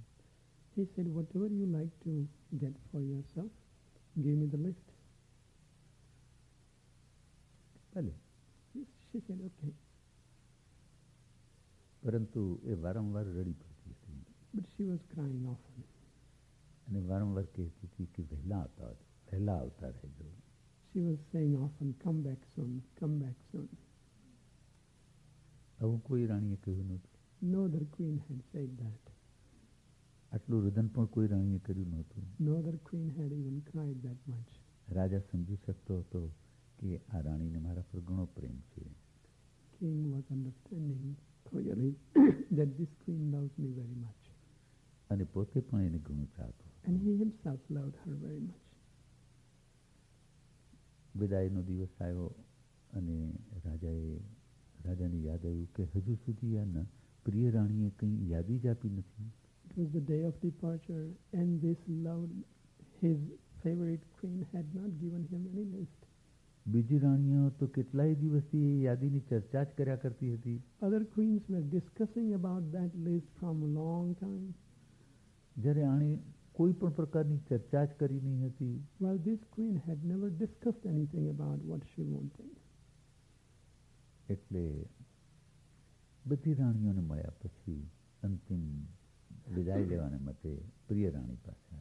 He said, whatever you like to get for yourself, give me the list. ભલે. She said, okay. પરંતુ એ વારંવાર રડી પડતી હતી. But she was crying often. અને વારંવાર કહેતી હતી કે વહેલા આવતા રહેજો. She was saying often, come back soon, come back soon. આવું કોઈ રાણીએ કહ્યું નહોતું. No other queen had said that. આટલું રુદન પણ કોઈ રાણીએ કર્યું નહોતું. No other queen had even cried that much. રાજા સમજી શકતો હતો કે આ રાણીને મારા પર ઘણો પ્રેમ છે. King was understanding clearly that this queen loves me very much. અને પોતે પણ એને ઘણું ચાહતો. And he himself loved her very much. વિદાયનો દિવસ આવ્યો અને રાજાને યાદ આવ્યું કે હજુ સુધી આ પ્રિય રાણીએ કંઈ યાદી જ આપી નથી. It was the day of departure, and this loved his favorite queen had not given him any list. બીજી રાણીઓ તો કેટલાય દિવસથી એ યાદીની ચર્ચા જ કર્યા કરતી હતી. Other queens were discussing about that list from a long time. જ્યારે આણે કોઈ પણ પ્રકારની ચર્ચા જ કરી નહીં હતી. Well, this queen had never discussed anything about what she wanted. એટલે બધી રાણીઓને મળ્યા પછી અંતિમ વિદાય લેવાને મતે પ્રિય રાણી પાસે.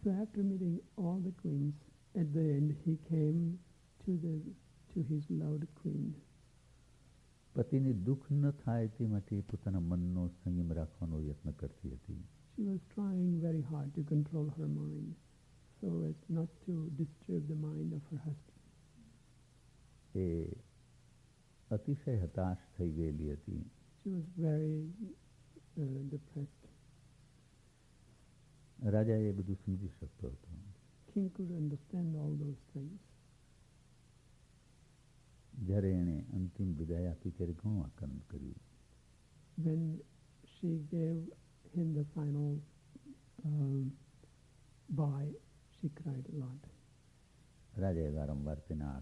So after meeting all the queens, at the end he came to his loved queen. પતિને દુઃખ ન થાય તે માટે પોતાના મનનો સંયમ રાખવાનો યત્ન કરતી હતી. She was trying very hard to control her mind so as not to disturb the mind of her husband. એ અતિશય હતાશ થઈ ગયેલી હતી. She was very depressed. રાજા એ બધું સમજી શકતો હતો. King could understand all those things. જ્યારે એણે અંતિમ વિદાય આપી ત્યારે ઘણું આકર્ષણ કર્યું. When she gave him the final bye, she cried a lot. રાજાએ વારંવાર તેના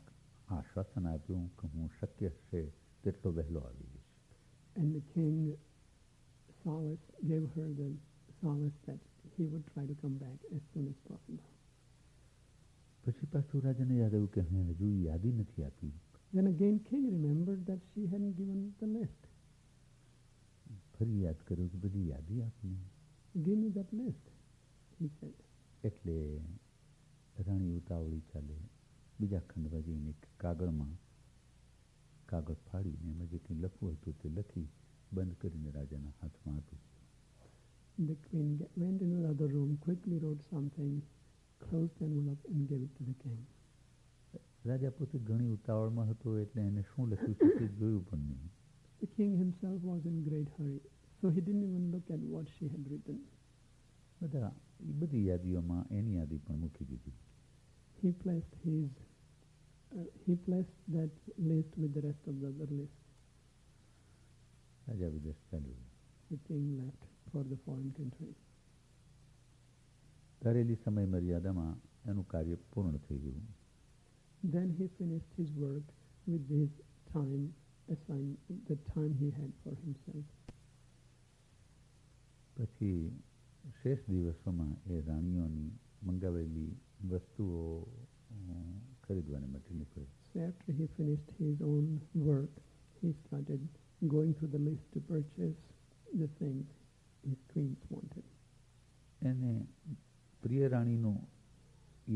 આશ્વાસન આપ્યું કે હું શક્ય હશે તેટલો વહેલો આવી જઈશ. And the king gave her the solace that he would try to come back as soon as possible. પછી પાછું રાજાને યાદ આવ્યું કે હું હજુ યાદી નથી આપી. Then again king remembered that she hadn't given the list. ફરી યાદ કર્યું કે બધી યાદી આપને. Give me that list, he said. એટલે રાણી ઉતાવળી ચાલે બીજા ખંડમાં જઈને કાગળ ફાડીને એમાં જે કંઈ લખવું હતું તે લખી બંધ કરીને રાજાના હાથમાં આપી. The queen went into the other room, quickly wrote something, closed the envelope and gave it to the king. રાજા પોતે ઘણી ઉતાવળમાં હતો એટલે એને શું લખ્યું છે તે જોયું પણ નહીં. The king himself was in great hurry, so he didn't even look at what she had written. બધી યાદીઓમાં એની યાદી પણ મૂકી દીધી. He placed that list with the rest of the other lists. રાજા વિદેશ ચાલ્યો. The king left for the foreign country. ધારેલી સમય મર્યાદામાં એનું કાર્ય પૂર્ણ થઈ ગયું. Then he finished his work with his time assigned, the time he had for himself. પછી શેષ દિવસોમાં એ રાણીઓની મંગાવેલી વસ્તુઓ ખરીદવાને માટે નીકળ્યો. So after he finished his own work, he started going through the list to purchase the things his queens wanted. એને પ્રિય રાણીનું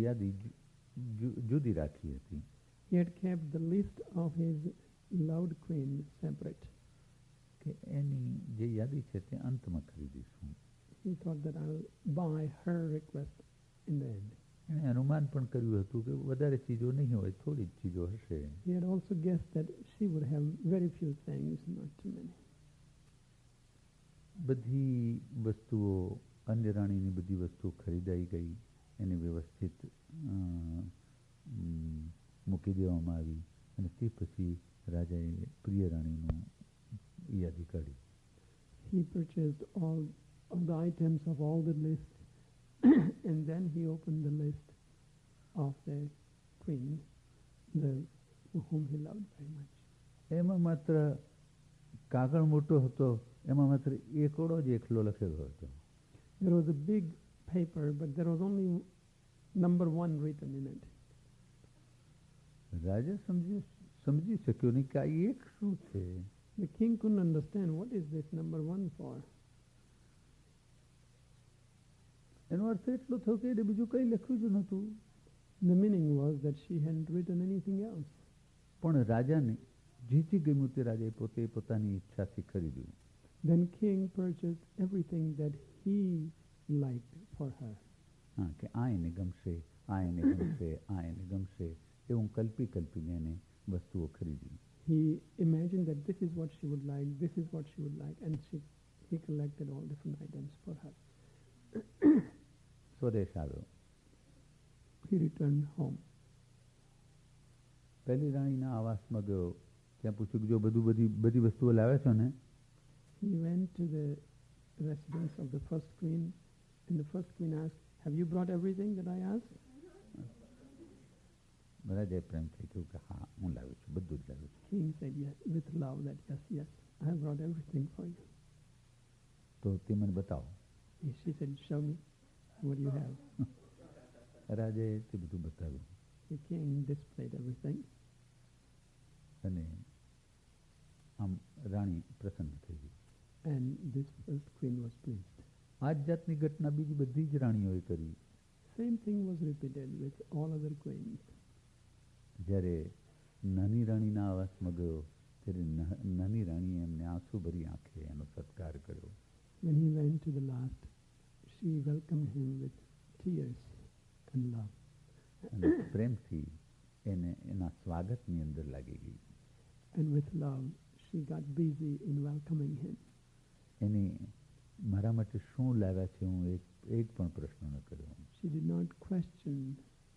યાદી જુદી રાખી હતી. He had kept the list of his loved queen separate. કે એની જે યાદી છે તે અંતમાં ખરીદીશું. He thought that I'll buy her request in the end. એણે અનુમાન પણ કર્યું હતું કે વધારે ચીજો નહીં હોય, થોડી જ ચીજો હશે. He had also guessed that she would have very few things, not too many. બધી વસ્તુઓ, અન્ય રાણીની બધી વસ્તુઓ ખરીદાઈ ગઈ, એને વ્યવસ્થિત મૂકી દેવામાં આવી અને તે પછી રાજાએ પ્રિય રાણીનું યાદી કાઢી. He purchased all the items of all the list and then he opened the list of the queen, whom he loved very much. એમાં માત્ર કાગળ મોટો હતો, એમાં માત્ર એકડો જ એકલો લખેલો હતો. There was a big paper, but there was only number 1 written in it. રાજા સમજી શક્યો નહીં કે આ એક શું છે. The king couldn't understand what is this number 1 for. એનો અર્થ એટલો થયો કે એને બીજું કંઈ લખ્યું જ નહોતું. The meaning was that she hadn't written anything else. પણ રાજાને જીતી ગમ્યું તે રાજાએ પોતે પોતાની ઈચ્છાથી ખરીદ્યું. Then king purchased everything that he liked for her. હા, કે આ એને ગમશે, આ એને ગમશે, આ એને ગમશે, એવું કલ્પીને એને વસ્તુઓ ખરીદી. He imagined that this is what she would like, this is what she would like, and he collected all different items for her. સ્વદેશ આવ્યો. He returned home. પહેલી રાણીના આવાસમાં ગયો. ત્યાં પૂછ્યું કે જો બધી વસ્તુઓ લાવ્યા છો ને? He went to the residence of the first queen, and the first queen asked, "Have you brought everything that I asked?" રાજાએ પ્રેમથી કહ્યું કે હા, હું લાવ્યો છું, બધું જ લાવ્યો છું. King said yes, with love, that yes, I have brought everything for you. તો તે મને બતાવો. She said, "Show me, what do you have?" રાજાએ તે બધું બતાવ્યું. The king displayed everything. અને આમ રાણી પ્રસન્ન થઈ ગઈ. And this first queen was pleased. આ જ જાતની ઘટના બીજી બધી જ રાણીઓએ કરી. Same thing was repeated with all other queens. જ્યારે નાની રાણીના આવાસમાં ગયો ત્યારે નાની રાણીએ એમને આંસુ ભરી આંખે એનો સત્કાર કર્યો. When he went to the last, she welcomed him with tears and love. અને પ્રેમથી એને એના સ્વાગતની અંદર લાગી ગઈ. And with love, she got busy in welcoming him. એને મારા માટે શું લાવ્યા છે હું એક પણ પ્રશ્ન ન કર્યો. She did not question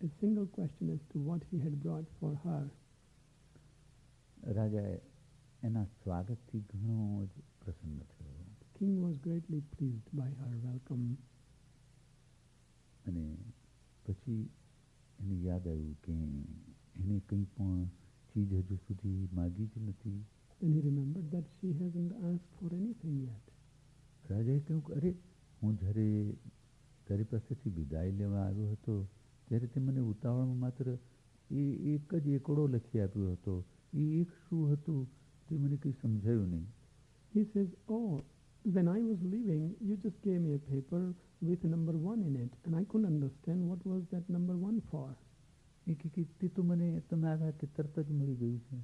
a single question as to what he had brought for her. રાજાએ એના સ્વાગતથી ઘણો જ પ્રસન્ન થયો. The king was greatly pleased by her welcome. અને પછી એને યાદ આવ્યું કે એને કંઈ પણ ચીજ હજુ સુધી માગી જ નથી. Then he remembered that she hasn't asked for anything yet. રાજાએ કહ્યું કે અરે, હું જ્યારે તારી પાસેથી વિદાય લેવા આવ્યો હતો ત્યારે તે મને ઉતાવળમાં માત્ર એક જ એકડો લખી આપ્યો હતો. એ એક શું હતું તે મને કંઈ સમજાયું નહીં. He says, "Oh, when I was leaving, you just gave me a paper with number 1 in it, and I couldn't understand what was that number 1 for." એ કે તે તો મને તમે આવ્યા કે તરત જ મળી ગયું છે.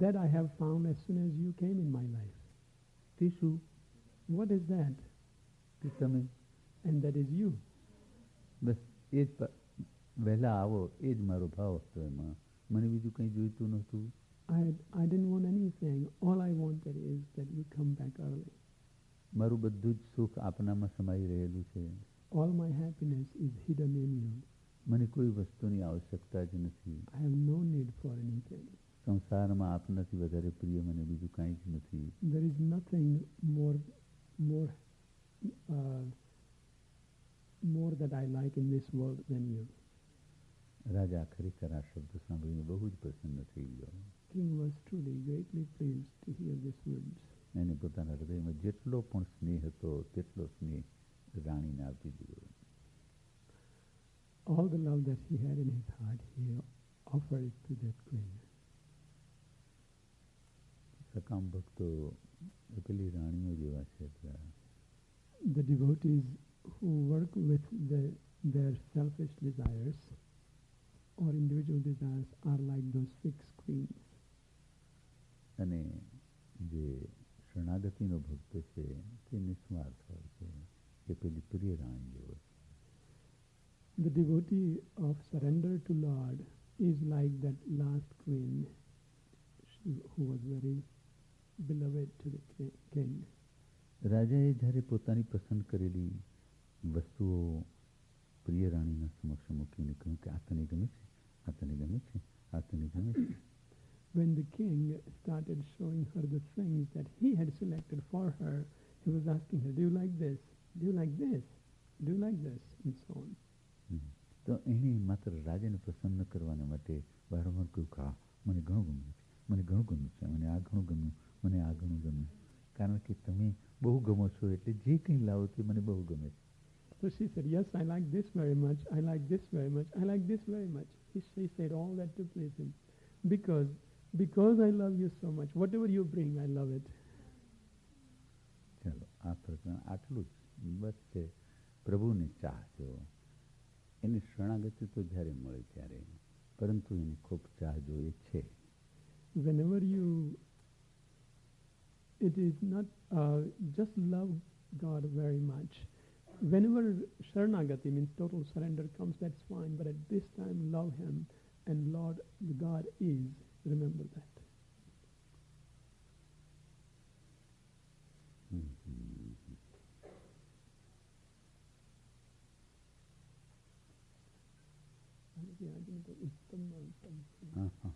That I have found as soon as you came in my life. તે શું? What is that? તે તમે. And that is you. બસ એ જ વહેલા આવો એ જ મારો ભાવ હતો. એમાં મને બીજું કંઈ જોઈતું નહોતું. I didn't want anything. All I wanted is that you come back early. મારું બધું જ સુખ આપનામાં સમાઈ રહેલું છે. All my happiness is hidden in you. મને કોઈ વસ્તુની આવશ્યકતા જ નથી. I have no need for anything. સંસારમાં આપનાથી વધારે પ્રિય મને બીજું કાંઈ જ નથી. There is nothing more that I like in this world than you. રાજા ખરેખર આ શબ્દ સાંભળીને બહુ જ પ્રસન્ન થઈ ગયો. King was truly greatly pleased to hear these words. એને પોતાના હૃદયમાં જેટલો પણ સ્નેહ હતો તેટલો સ્નેહ રાણીને આપી દીધો. All the love that he had in his heart, he offered it to that queen. સકામ ભક્તો પેલી રાણીઓ જેવા છે. The devotees who work with their selfish desires, or individual desires are like those fixed screens. અને જે શરણાગતિનો ભક્ત છે તે નિસ્વાર્થ હોય છે, એ પેલી પ્રિય રાણી જેવો છે. The devotee of surrender to Lord is like that last queen who was very beloved to the king. રાજાએ જ્યારે પોતાની પસંદ કરેલી વસ્તુઓ પ્રિય રાણીના સમક્ષ મૂકીને કહ્યું કે આ તને ગમે છે, આ તને ગમે છે, આ તને ગમે છે. When the king started showing her the things that he had selected for her, he was asking her, do you like this? Do you like this? Do you like this? And so on. તો એણે માત્ર રાજાને પ્રસન્ન કરવાને માટે વારંવાર કહ્યું કે હા મને ઘણું ગમ્યું છે, મને ઘણું ગમ્યું છે, મને આ ઘણું ગમ્યું, મને આ ઘણું ગમ્યું, કારણ કે તમે બહુ ગમો છો એટલે જે કંઈ લાવો તે મને બહુ ગમે છે. So she said, yes, I like this very much, I like this very much, I like this very much. She said all that to please him. Because I love you so much, whatever you bring, I love it. ચાલો આ પ્રકરણ આટલું જ બસ છે. પ્રભુને ચાહજો. એની શરણાગતિ તો જ્યારે મળે ત્યારે, પરંતુ એની ખૂબ ચાહ જોઈએ છે. Whenever it is not just love God very much. Whenever Sharanagati means total surrender comes, that's fine. But at this time, love Him, and Lord, God is. Remember that. હા હા